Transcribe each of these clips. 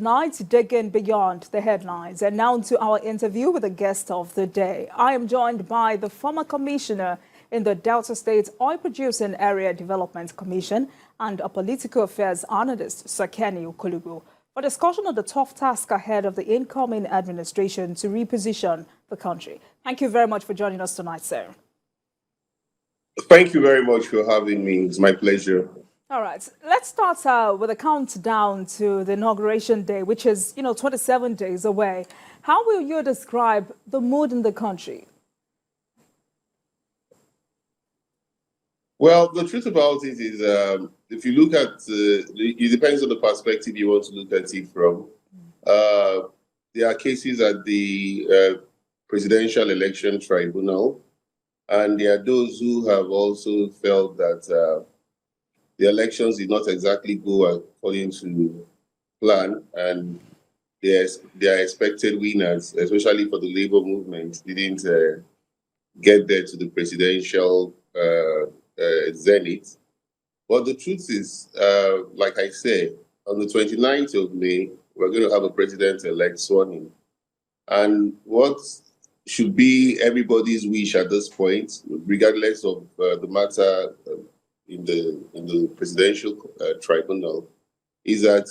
tonight, digging beyond the headlines. And now to our interview with the guest of the day. I am joined by the former commissioner in the Delta State Oil Producing Area Development Commission and a political affairs analyst, Okolugbo, for discussion of the tough task ahead of the incoming administration to reposition the country. Thank you very much for joining us tonight, sir. Thank you very much for having me. It's my pleasure. All right, let's start with a countdown to the inauguration day, which is, 27 days away. How will you describe the mood in the country? Well, the truth about it is, if you look at, it depends on the perspective you want to look at it from. There are cases at the Presidential Election Tribunal, and there are those who have also felt that the elections did not exactly go according to plan, and their expected winners, especially for the labor movement, didn't get there to the presidential zenith. But the truth is, like I said, on the 29th of May, we're going to have a president-elect sworn in. And what should be everybody's wish at this point, regardless of the matter in the presidential tribunal, is that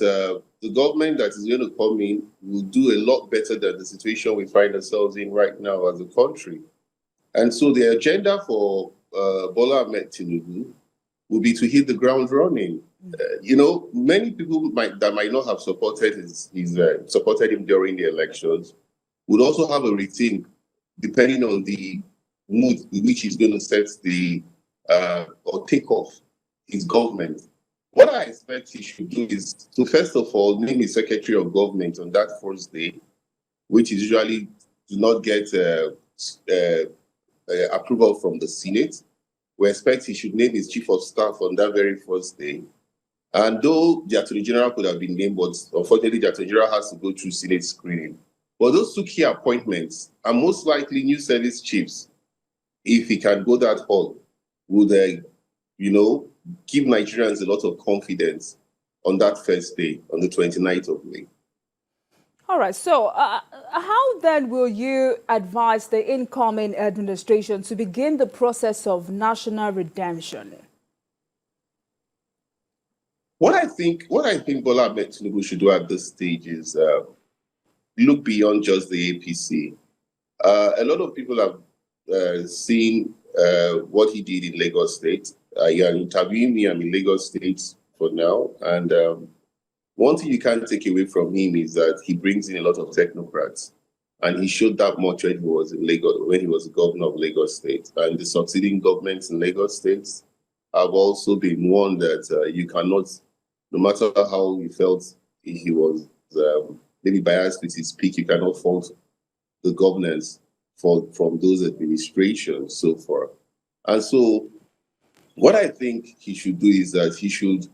the government that is going to come in will do a lot better than the situation we find ourselves in right now as a country. And so the agenda for Bola Ahmed Tinubu will be to hit the ground running. Many people that might not have supported supported him during the elections would also have a rethink, depending on the mood in which he's going to set the or take off his government. What I expect he should do is to, first of all, name his Secretary of Government on that first day, which is usually do not get approval from the Senate. We expect he should name his Chief of Staff on that very first day. And though the Attorney General could have been named, but unfortunately the Attorney General has to go through Senate screening. But those two key appointments are most likely new service chiefs, if he can go that hall, would, give Nigerians a lot of confidence on that first day, on the 29th of May. All right. So how then will you advise the incoming administration to begin the process of national redemption? What I think Bola Ahmed Tinubu should do at this stage is look beyond just the APC. A lot of people have seen what he did in Lagos State. He interviewed me. I'm in Lagos State for now. And one thing you can't take away from him is that he brings in a lot of technocrats. And he showed that much when he was in Lagos, when he was the governor of Lagos State. And the succeeding governments in Lagos State have also been warned that you cannot, no matter how he felt he was maybe biased with his speak, you cannot fault the governance from those administrations so far. And so what I think he should do is that he should,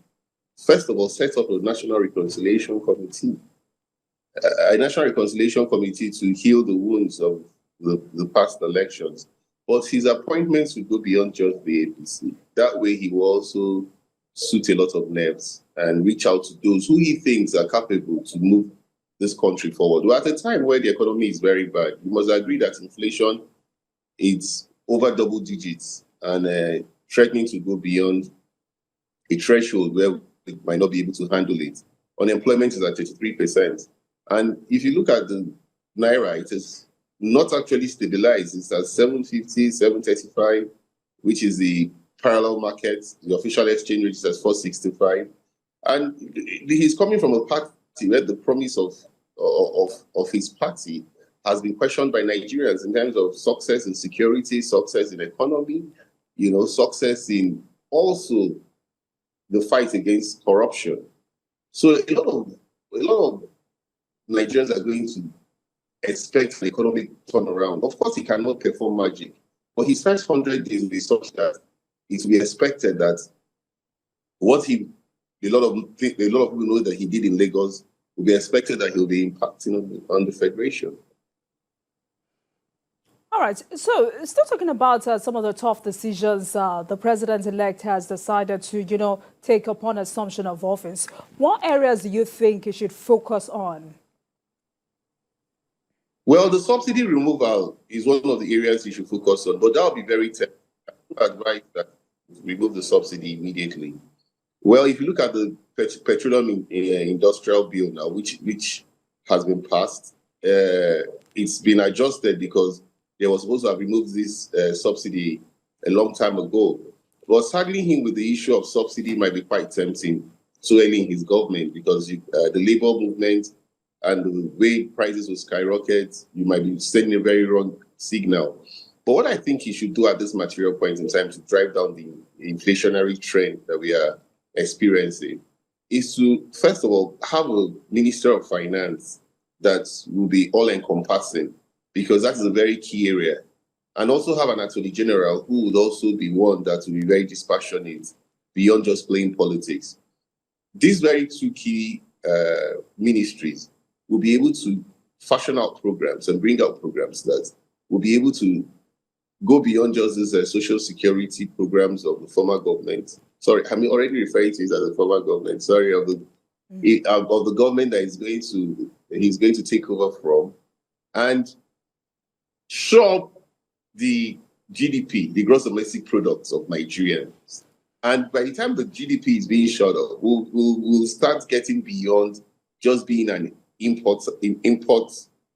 first of all, set up a National Reconciliation Committee, a National Reconciliation Committee to heal the wounds of the past elections. But his appointments will go beyond just the APC. That way he will also suit a lot of nerves and reach out to those who he thinks are capable to move this country forward. Well, at a time where the economy is very bad, you must agree that inflation is over double digits and threatening to go beyond a threshold where it might not be able to handle it. Unemployment is at 33%. And if you look at the Naira, it is not actually stabilized. It's at 750, 735, which is the parallel market. The official exchange rate is at 465. And he's coming from a party where the promise of his party has been questioned by Nigerians in terms of success in security, success in economy, success in also the fight against corruption. So a lot of Nigerians are going to expect an economic turnaround. Of course, he cannot perform magic, but his first 100 days will be such that it will be expected that a lot of people know that he did in Lagos will be expected that he'll be impacting on the federation. All right. So, still talking about some of the tough decisions the president-elect has decided to, take upon assumption of office. What areas do you think he should focus on? Well, the subsidy removal is one of the areas you should focus on, but that will be very tough. I would advise that remove the subsidy immediately. Well, if you look at the petroleum industrial bill now, which has been passed, it's been adjusted because they were supposed to have removed this subsidy a long time ago. But saddling him with the issue of subsidy might be quite tempting so early in his government because the labor movement and the way prices will skyrocket, you might be sending a very wrong signal. But what I think he should do at this material point in time to drive down the inflationary trend that we are experiencing is to, first of all, have a Minister of Finance that will be all-encompassing, because that is a very key area. And also have an Attorney General who would also be one that will be very dispassionate beyond just playing politics. These very two key ministries will be able to fashion out programs and bring out programs that will be able to go beyond just these social security programs of the former government. Sorry, I'm already referring to it as the former government. Sorry, of the government that he's going to take over from, and show up the GDP, the gross domestic products of Nigerians. And by the time the GDP is being shot up, we'll start getting beyond just being an import,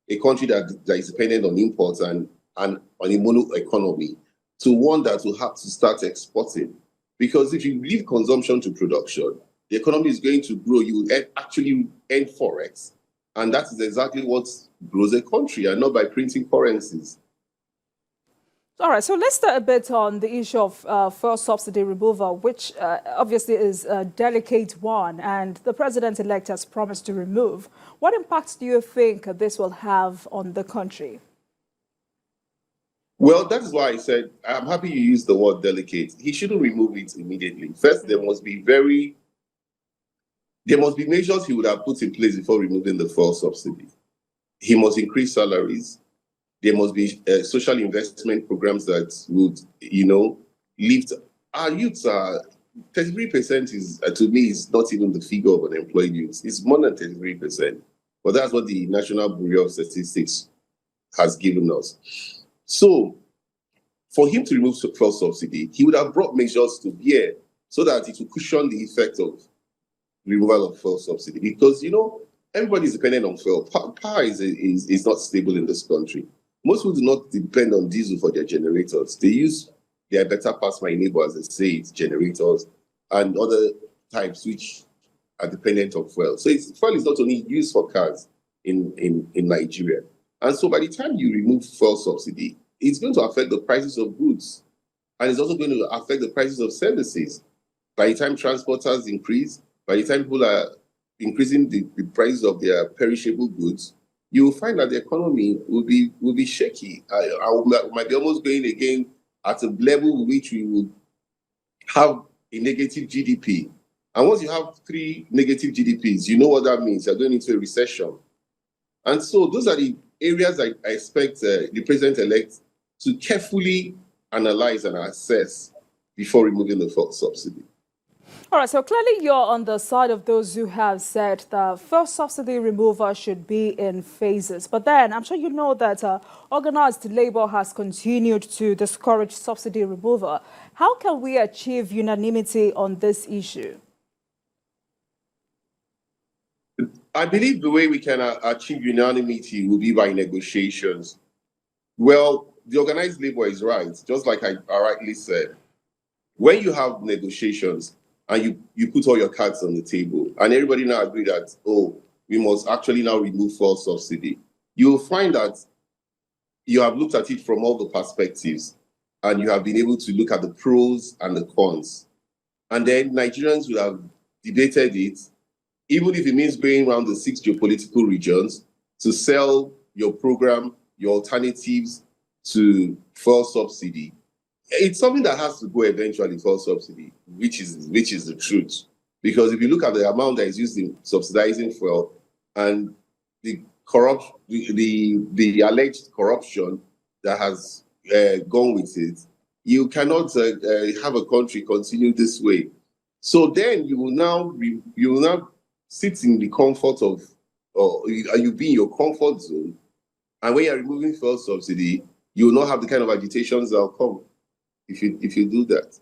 a country that is dependent on imports and on a mono economy, to one that will have to start exporting. Because if you leave consumption to production, the economy is going to grow. You will actually earn forex. And that is exactly what grows a country, and not by printing currencies. All right, so let's start a bit on the issue of fuel subsidy removal, which obviously is a delicate one, and the president-elect has promised to remove. What impact do you think this will have on the country? Well, that is why I said I'm happy you used the word delicate. He shouldn't remove it immediately. First, there must be measures he would have put in place before removing the fuel subsidy. He must increase salaries. There must be social investment programs that would, lift our youths. 33% is, to me, is not even the figure of unemployed youths. It's more than 33%. But that's what the National Bureau of Statistics has given us. So, for him to remove fuel subsidy, he would have brought measures to bear so that it would cushion the effect of removal of fuel subsidy. Because, everybody is dependent on fuel. Power is not stable in this country. Most people do not depend on diesel for their generators. They use their better pass my neighbor, as they say, it's generators and other types which are dependent on fuel. So fuel is not only used for cars in Nigeria. And so by the time you remove fuel subsidy, it's going to affect the prices of goods. And it's also going to affect the prices of services. By the time transporters increase, by the time people are increasing the prices of their perishable goods, you will find that the economy will be shaky. I might be almost going again at a level which we would have a negative GDP. And once you have 3 negative GDPs, you know what that means. You're going into a recession. And so those are the areas I expect the president-elect to carefully analyze and assess before removing the fuel subsidy. All right, so clearly you're on the side of those who have said the first subsidy removal should be in phases. But then I'm sure you know that organized labor has continued to discourage subsidy removal. How can we achieve unanimity on this issue? I believe the way we can achieve unanimity will be by negotiations. Well, the organized labor is right, just like I rightly said. When you have negotiations, and you put all your cards on the table, and everybody now agree that, we must actually now remove fuel subsidy, you will find that you have looked at it from all the perspectives, and you have been able to look at the pros and the cons. And then Nigerians will have debated it, even if it means going around the 6 geopolitical regions to sell your program, your alternatives to fuel subsidy. It's something that has to go eventually for subsidy, which is the truth. Because if you look at the amount that is used in subsidizing fuel and the alleged corruption that has gone with it. You cannot have a country continue this way. So then you will now sit in the comfort of, or you be in your comfort zone. And when you're removing fuel subsidy, you will not have the kind of agitations that will come if you do that.